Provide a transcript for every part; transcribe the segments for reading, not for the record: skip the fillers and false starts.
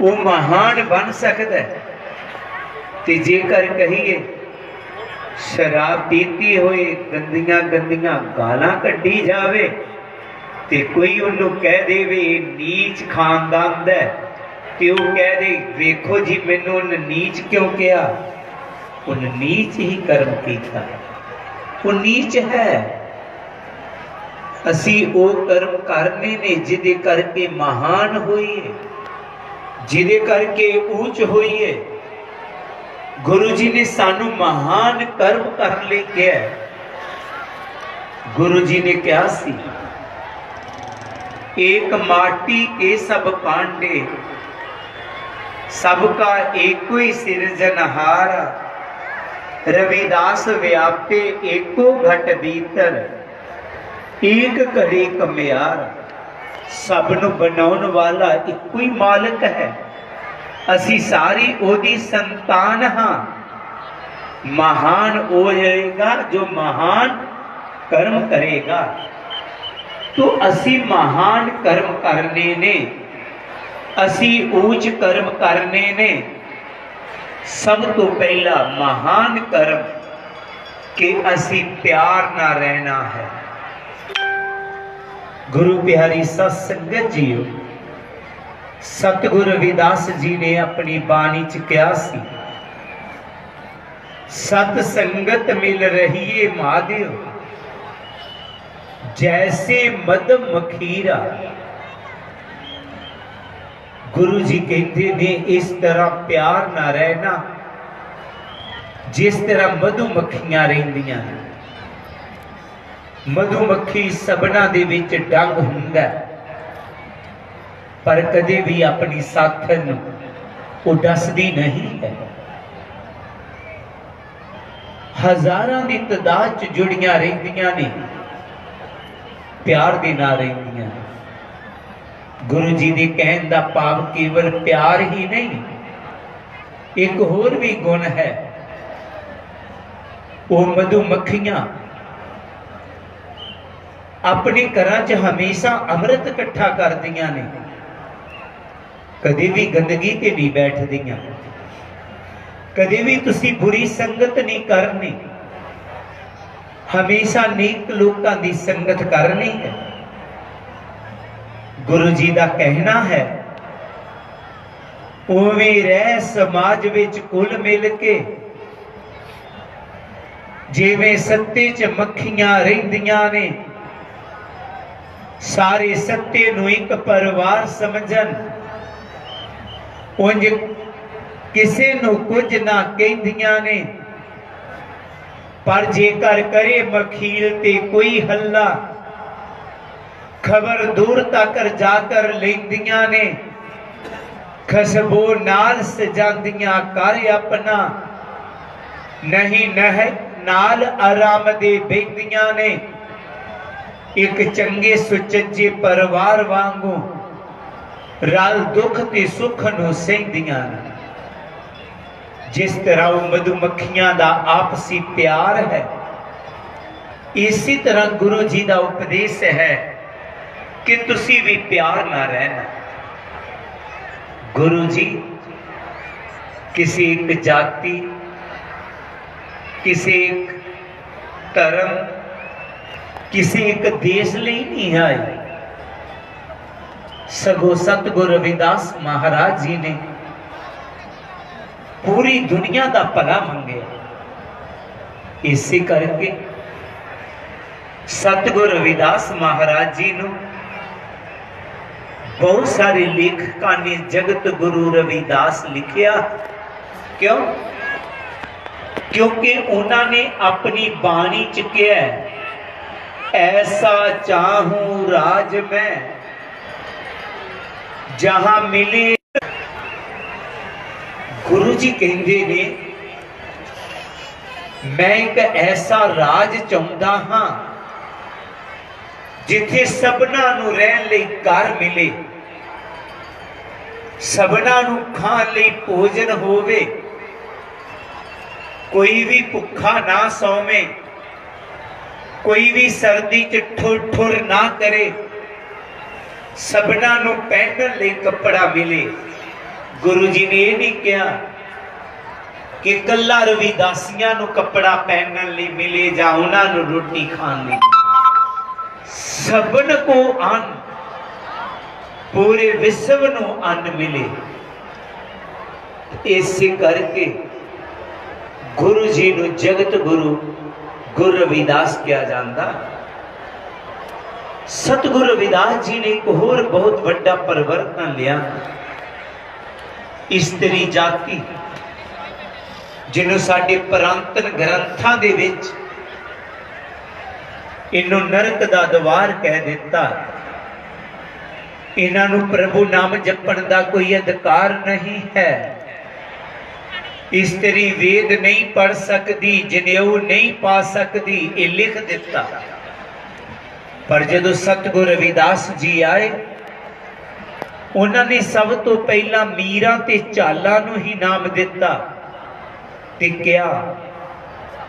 वो महान बन सकता है। ते जेकर कहिए शराब पीती हुए गंदियां गंदियां गालां कड्ढी जावे ते कोई उन्हों कह देवे नीच खानदान दा, ते वो कह दे वेखो जी मैनू उन नीच क्यों कहा, उन नीच ही कर्म किया, वो नीच है। असी वो कर्म करने ने जिदे करके महान होइए, जिदे करके ऊंच होइए। गुरु जी ने सानू महान कर्म कर ले कहा। गुरु जी ने क्या सी, एक माटी के सब पांडे, सबका एको ही सिरजनहार। रविदास व्यापे एको घट भीतर, एक घड़ी कमियार। सबनों बनाने वाला एको ही मालिक है। असी सारी ओदी संतान हाँ। महान हो जाएगा जो महान कर्म करेगा। तो असी महान कर्म करने ने, असी ऊंच कर्म करने ने, सब तो पहला महान कर्म कि असी प्यार ना रहना है। गुरु प्यारी सत्संगत जीओ, सतगुरु रविदास जी ने अपनी बाणी च कहा सी, सत संगत मिल रही है महादेव, जैसे मधु मखीरा। गुरु जी कहते ने इस तरह प्यार ना रहना जिस तरह मधुमक्खियां रहिंदियां। मधुमक्खी सबना दे विच डंग हुंदा, पर कदे भी अपनी साथन वो डसदी नहीं है। हजारां दी तादाद च जुड़ियां रहिंदियां ने, प्यार दे ना रहिंदियां। गुरु जी ने कहने का भाव केवल प्यार ही नहीं, एक होर भी गुण है। वो मधुमक्खियां अपने घरां च हमेशा अमृत इकट्ठा करदियां ने, कभी भी गंदगी ते नहीं बैठदियां, कभी भी तुसी बुरी संगत नहीं करनी, हमेशा नेक लोगों की संगत करनी है। गुरु जी का कहना है, उवें रह समाज विच कुल मिल के, जिवें सत्ते च मक्खियां रहिंदियां ने, सारे सत्ते नूं एक परिवार समझन, उंज किसे नूं कुछ ना कहिंदियां ने, पर जेकर करे मखील ते कोई हल्ला, खबर दूर तक जाकर लेंदियां ने, खसबो नाल सजांदियां कर अपना, नहीं नह नाल आराम दे बेंदियां ने, एक चंगे सुचज्जे परिवार वांगू रल दुख ते सुख नूं सहंदियां ने। जिस तरह वो मधुमक्खियां दा आपसी प्यार है, इसी तरह गुरु जी का उपदेश है कि तुसी भी प्यार ना रहना। गुरु जी किसी एक जाति, किसी एक धर्म, किसी एक देश लिए नहीं आए, सगों सतगुरु रविदास महाराज जी ने पूरी दुनिया का भला मंगे। इसी करके सतगुरु रविदास महाराज जी ने बहुत सारे लेखकों ने जगत गुरु रविदास लिखिया। क्यों? क्योंकि उन्होंने अपनी बाणी च कहा, ऐसा चाहूं राज में जहां मिले। गुरु जी कहते ने, मैं एक ऐसा राज चाहता हाँ जिथे सबना नूं रहन लई घर मिले, सबना नूं खाण लई भोजन होवे, कोई भी भुखा ना सौवे, कोई भी सर्दी च ठुर ठुर ना करे, सबना नूं पहनण लई कपड़ा मिले। गुरु जी ने यह नहीं कहा कि कला रविदासियां नूं कपड़ा पहनने लिए मिले जां उन्हां नूं रोटी खाण लई, सबन को अन्न, पूरे विश्व नूं अन्न मिले। इसे करके गुरु जी नूं जगत गुरु गुरु रविदास कहा जाता। सतगुरु रविदास जी ने एक होर बहुत बड़ा परिवर्तन लिया। इस्त्री जाति जिन्हों साडे पुरातन ग्रंथां दे विच इन्हों नरक दा द्वार कह दिता। इन्हां नूं प्रभु नाम जपण दा कोई अधिकार नहीं है। इस्त्री वेद नहीं पढ़ सकती, जनेऊ नहीं पा सकती, ये लिख दिता। पर जदों सतगुरु रविदास जी आए, उन्होंने सब तो पहला मीरा ते चाला नूं ही नाम दिता ते क्या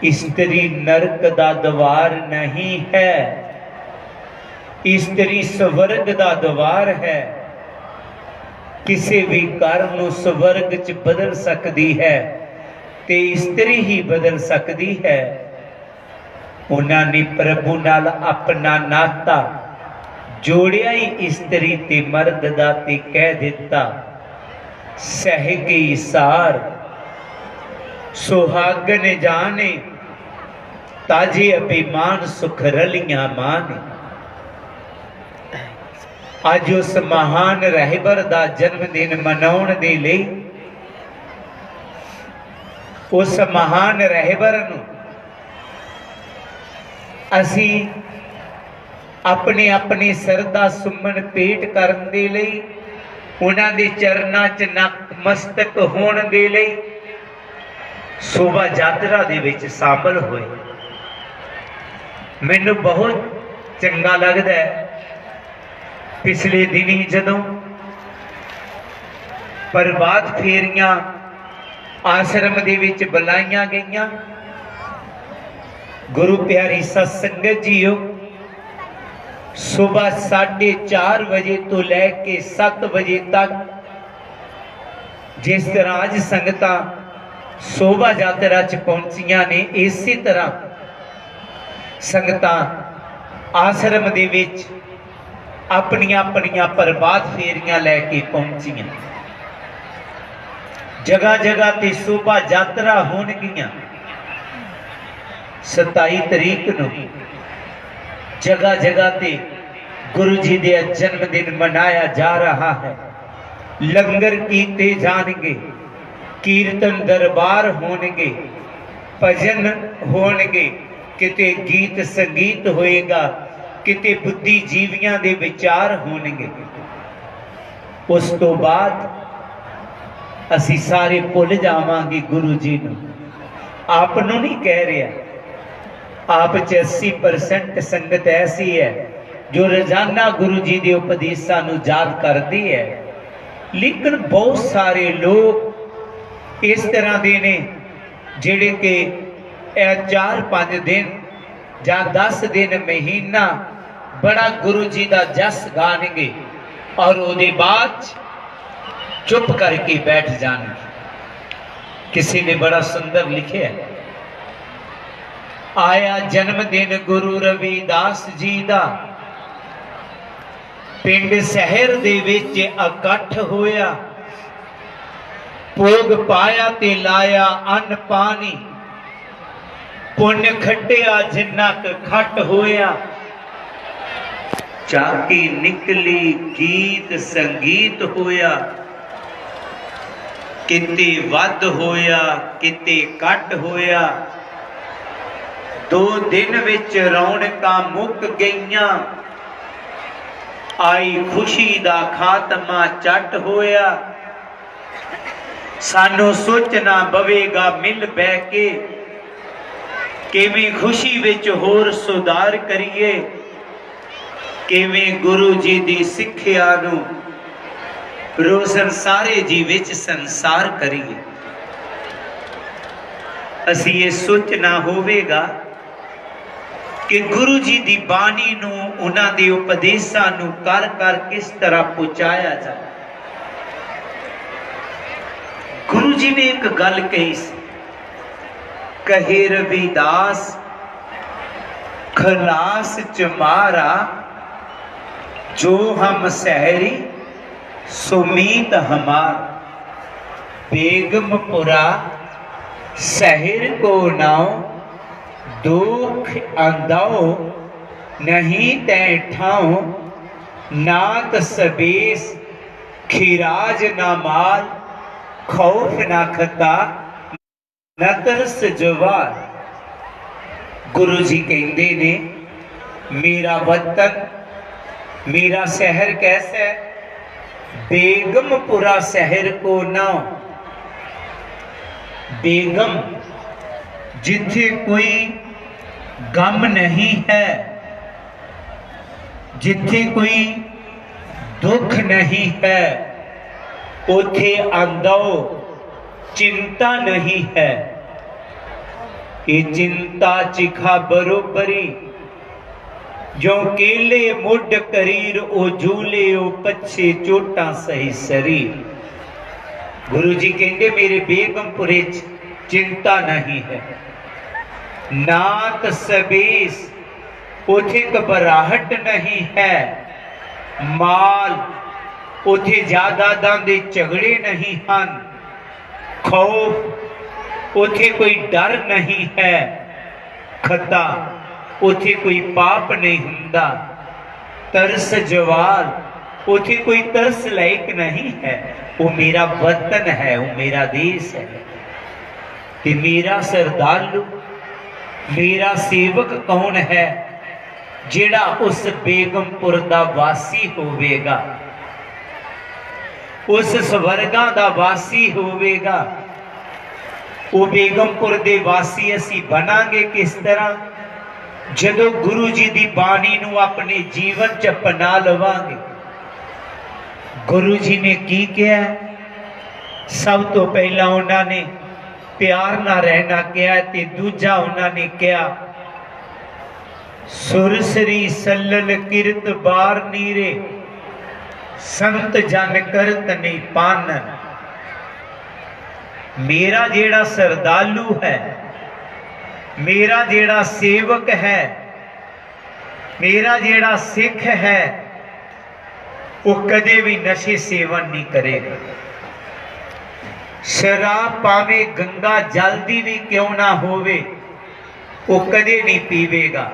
इस्त्री नरक दा द्वार नहीं है, इस्त्री स्वर्ग दा द्वार है। किसी भी घर नूं स्वर्ग च बदल सकती है ते इस्त्री ही बदल सकती है। उन्होंने प्रभु नाल अपना नाता जोड़िया ही इस्त्री ते मर्द दा ते कह दिता, सह गई सार सुहागन जाने, ताजे अभिमान सुख रलियां माने। अज उस महान रहबर का जन्मदिन मनाउण दे लई, उस महान रहबर नूं असी अपने अपने सरदा सुमन भेंट करन दे लई, उन्हां दे चरनां च नतमस्तक होण दे लई शोभा यात्रा दे विच शामिल होए। मैनूं बहुत चंगा लगदा है। पिछले दिनी जदों प्रभात फेरियां आश्रम दे विच बुलाईयां गईयां, गुरु प्यारी सत्संगत जीओ, सुबह 4:30 बजे तो लैके 7 बजे तक जिस तरह अज संगतां शोभा यात्रा च पहुंचियां ने, इसी तरह संगतां आश्रम दे विच अपनियां अपनियां प्रभात फेरियां लैके पहुंचियां। जगह जगह ते शोभा यात्रा होणगियां। 27 तरीक नूं जगह जगह ते गुरु जी दे जन्मदिन मनाया जा रहा है। लंगर कीते जाणगे, कीर्तन दरबार होणगे, भजन होणगे, किते गीत संगीत होएगा, किते बुद्धिजीवियां दे विचार होणगे। उस तो बाद असी सारे भुल जावांगे गुरु जी नूं। आप नूं नहीं कह रहा, आप च 80% संगत ऐसी है जो रोजाना गुरु जी के उपदेशों नूं याद करती है। लेकिन बहुत सारे लोग इस तरह के ने जिहड़े कि 4-5 दिन या 10 दिन महीना बड़ा गुरु जी का जस गाएंगे और उसके बाद चुप करके बैठ जाएंगे। किसी ने बड़ा सुंदर लिखे है, आया जन्मदिन गुरु रविदास जी का, पिंड शहर दे विच इकट्ठ होया, भोग पाया ते लाया अन्न पानी, पुण्य खटिया जिन्ना क खट होया, चाकी निकली गीत संगीत होया, किते वध होया किते घट होया। 2 दिन विच रौनकां मुक गईयां, आई खुशी दा खात्मा झट होया। सानू सोचना पवेगा मिल बैठ के किवें खुशी विच होर सुधार करिए, किवें गुरु जी दी सिक्ख्या नूं रोशन सारे जी विच संसार करिए। असी ये सोचना होवेगा कि गुरु जी दी बाणी नूं उन्हां दे उपदेशां नूं कर कर किस तरह पहुंचाया जाए। गुरु जी ने एक गल कही, कहे रविदास खलास चमारा, जो हम सहरी सुमीत हमार। बेगमपुरा शहर को नाओ, दुख अंदाओ नहीं तै ठाओ। नात सबेस खिराज ना माल, खौफ ना खता न तरस जवार। गुरु जी कहते ने मेरा वतन मेरा शहर कैसा है? बेगमपुरा शहर को नाओ। बेगम जिथे कोई गम नहीं है, जिथे कोई दुख नहीं है, उथे आंदो चिंता नहीं है। ये चिंता चिखा बरोबरी, जो केले मुड करीर ओ झूले ओ पछे चोटा सही शरीर। गुरु जी कहते मेरे बेगमपुरे चिंता नहीं है। नात सबेस उथे घबराहट नहीं है। माल उथे जायदादां दे झगड़े नहीं हन। खौफ उथे कोई डर नहीं है। खता उथे कोई पाप नहीं हुंदा। तरस जवाल उथे कोई तरस लायक नहीं है। वो मेरा वतन है, वो मेरा देश है। ते मेरा श्रद्धालु मेरा सेवक कौन है? जिहड़ा उस बेगमपुर दा वासी होवेगा, उस स्वर्गां दा वासी होवेगा। वो बेगमपुर दे वासी असी बनांगे किस तरह? जदों गुरु जी दी बाणी नूं अपने जीवन च अपना लवांगे। गुरु जी ने की किया? सब तो पहला उन्होंने प्यार ना रहना कहा, ते दूजा उन्होंने कहा सुरसरी सल्लल किरत बार नीरे, संत जन करत नहीं पानन। मेरा जेड़ा श्रद्धालु है, मेरा जेड़ा सेवक है, मेरा जेड़ा सिख है, वो कदे भी नशे सेवन नहीं करेगा। शराब पावे गंगा जल्दी भी क्यों ना होवे, वो कदे नहीं पीवेगा।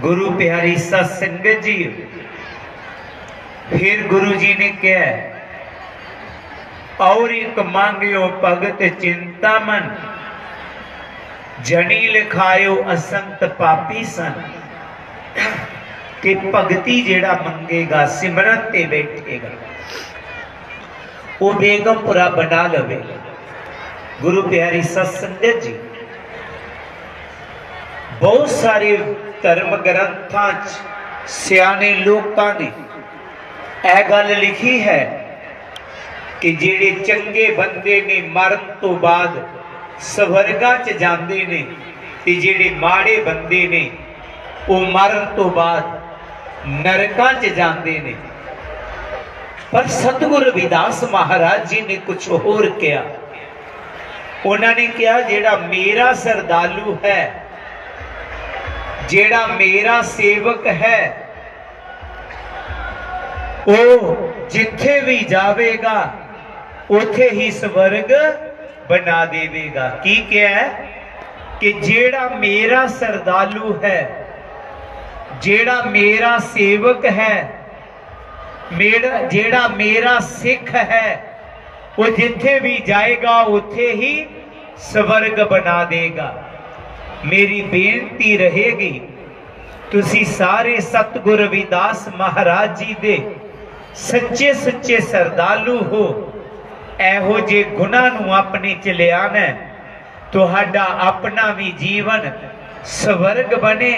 गुरु प्यारी सत्संगत जी, फिर गुरु जी ने कहा और एक मांगियो भगत चिंतामन, जनी लिखायो असंत पापी सन। कि भगती जेड़ा मंगेगा, सिमरन ते बैठेगा, वो बेगमपुरा बना लवेगा। गुरु प्यारी सत्संगत जी, बहुत सारे धर्म ग्रंथां च सियाने लोकां ने यह गल लिखी है कि जेड़े चंगे बंदे ने मरण तो बाद स्वर्गां च जांदे ने, ते जेड़े माड़े बंदे ने वो मरण तो बाद नरकां च जांदे ने। पर सतगुरु रविदास महाराज जी ने कुछ होर किया। उन्होंने कहा जेड़ा मेरा श्रद्धालु है, जेड़ा मेरा सेवक है, वो जिथे भी जावेगा उथे ही स्वर्ग बना देवेगा। की क्या है कि जेड़ा मेरा श्रद्धालु है, जेड़ा मेरा सेवक है, मेरा जेड़ा मेरा सिख है, वो जिथे भी जाएगा उथे ही स्वर्ग बना देगा। मेरी बेनती रहेगी, तुसी सारे सतगुरु रविदास महाराज जी दे सच्चे सच्चे श्रद्धालु हो। एहो जे गुनाह नूं अपने च लियाना, तुहाडा अपना भी जीवन स्वर्ग बने,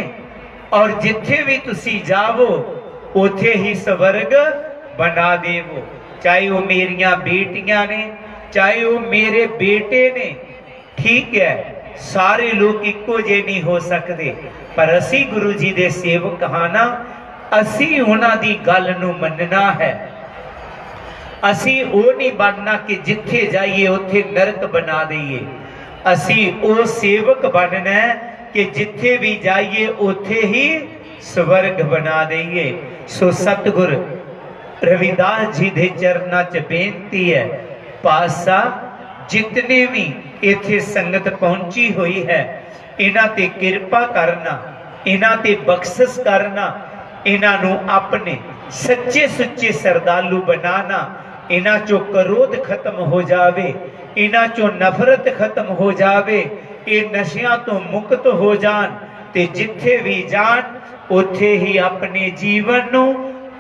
और जिथे भी तुसी जावो उथे ही स्वर्ग बना देवो। चाहे वो मेरिया बेटियां ने, चाहे वो मेरे बेटे ने। ठीक है, सारे लोग इको जे नहीं हो सकते, पर असी गुरु जी दे सेवक हाँ ना, असी उन्हां दी गल नूं मनना है। असी वो नहीं बनना कि जिथे जाइए उथे नरक बना दईए। असी वो सेवक बनना है कि जिथे भी जाइए उथे ही स्वर्ग बना दईए। सो सतगुर रविदास जी दे चरना च बेनती है, पातशाह जितने भी इथे संगत पहुंची हुई है, इन्हां ते किरपा करना, इन्हां ते बख्शिश करना, इन्हां नूं अपने सच्चे सुच्चे श्रद्धालु बनाना। इन्हां चो क्रोध खत्म हो जावे, इन्हां चो नफरत खत्म हो जावे, ये नशियां तो मुक्त हो जान ते जिथे भी जान उथे ही अपने जीवन नूं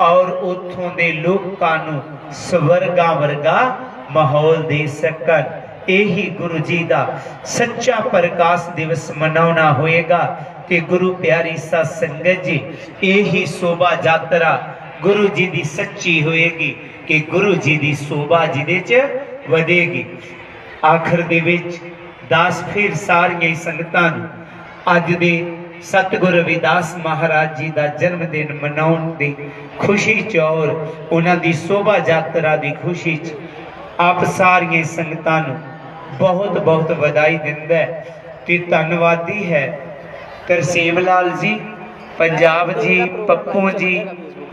और उथों दे लोकां नूं स्वर्गां वर्गा माहौल दे सकन। यही गुरु जी का सच्चा प्रकाश दिवस मनाना होएगा कि गुरु प्यारी साध संगत जी, यही शोभा यात्रा गुरु जी की सच्ची होएगी कि गुरु जी की शोभा जिदे च वधेगी। आखिर दे विच दास फिर सारियां संगतां नूं अज दे सतगुरु रविदास महाराज जी का जन्मदिन मनाउण दी खुशी च और उन्हां दी शोभा यात्रा की खुशी च आप सारियां संगतां नूं बहुत बहुत बधाई दिंदा है ते धन्नवादी है। तरसेम लाल जी, पंजाब जी, पप्पू जी,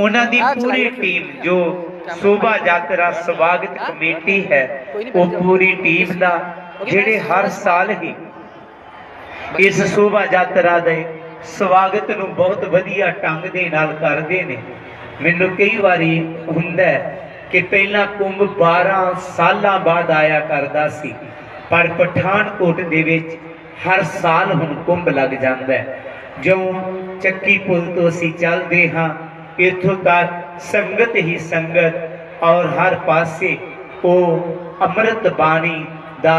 उन्हां दी पूरी टीम जो शोभा यात्रा स्वागत कमेटी है, वो पूरी टीम दा जिहड़े हर साल ही इस शोभा यात्रा दे स्वागत नूं बहुत वधिया ढंग दे नाल करदे ने। मैनूं कई वारी हुंदा है कि पहला कुंभ 12 सालां बाद आया करदा सी, पर पठानकोट दे विच हर साल हुण कुंभ लग जांदा है। जो ਚੱਕੀ पुल तो असीं चलदे हां, इत्थों तक संगत ही संगत और हर पासे वो अमृत बाणी दा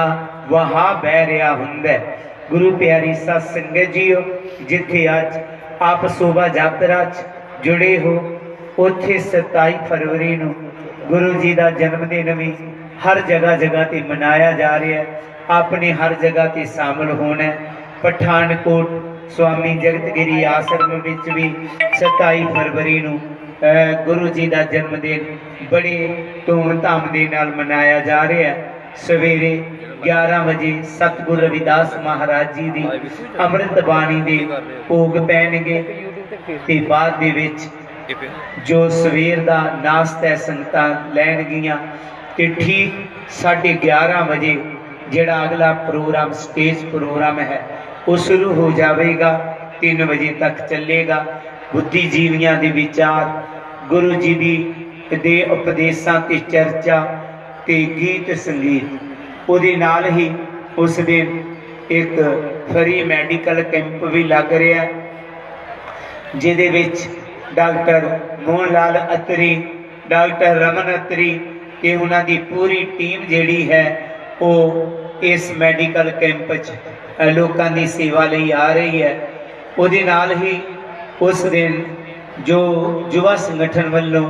वहा बह रहा हुंदा है। गुरु प्यारी साध संगत जीओ, जिथे अज आप शोभा यात्रा च जुड़े हो, उत्थे 27 फरवरी नूं गुरु जी का जन्मदिन भी हर जगह जगह ते मनाया जा रहा है। आपने हर जगह ते शामिल होना है। पठानकोट स्वामी जगतगिरी आश्रम विच भी 27 फरवरी नूं गुरु जी का जन्मदिन बड़े धूमधाम दे नाल मनाया जा रहा है। सवेरे 11 बजे सतगुरु रविदास महाराज जी की अमृत बाणी के भोग पैणगे ते बाद दे विच जो सवेर का नाश्ता है संगतां लैणगियां ते ठीक 11:30 बजे जिहड़ा अगला प्रोग्राम स्टेज प्रोग्राम है वो शुरू हो जाएगा, 3 बजे तक चलेगा। बुद्धिजीवियों के विचार, गुरु जी दे उपदेशों ते चर्चा ते गीत संगीत, उहदे नाल ही उस दिन एक फ्री मैडिकल कैंप भी लग रहा है, जिहदे विच डॉक्टर मोहन लाल अतरी, डॉक्टर रमन अतरी, ये उन्होंने पूरी टीम जिहड़ी है वो इस मैडिकल कैंप लोगों की सेवा लई आ रही है। उहदे नाल ही उस दिन जो युवा संगठन वालों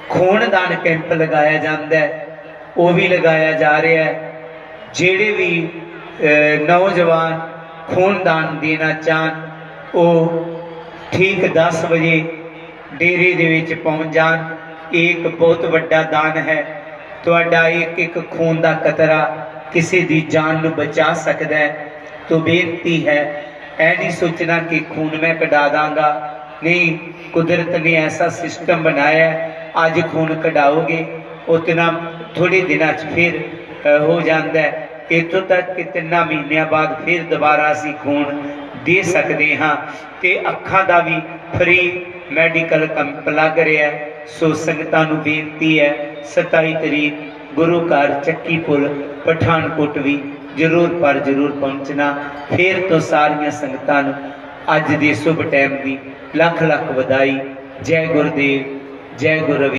खूनदान कैंप लगाया जाता है, वो भी लगाया जा रहा है। जिहड़े भी नौजवान खूनदान देना चाहन वो ठीक 10 बजे डेरे दे विच पहुंच जान। एक बहुत बड़ा दान है, तुहाडा एक एक खून का कतरा किसी की जान नूं बचा सकता है। तो बेनती है, ऐ नहीं सोचना कि खून मैं कढ़ा दांगा, नहीं, कुदरत ने ऐसा सिस्टम बनाया है, अज खून कढ़ाओगे उतना थोड़े दिनों फिर हो जाता है। इतों तक कि 3 महीनों बाद फिर दोबारा असी खून दे सकते हाँ। तो अखां का भी फ्री मैडिकल कैंप लग रहा है। सो संगतां नूं बेनती है, 27 तरीक गुरु घर ਚੱਕੀ पुल पठानकोट भी जरूर पर जरूर पहुंचना। फिर तो सारिया संगतां नूं अज दे शुभ टाइम की लख लख बधाई। जय गुरुदेव, जय गुरु रवि।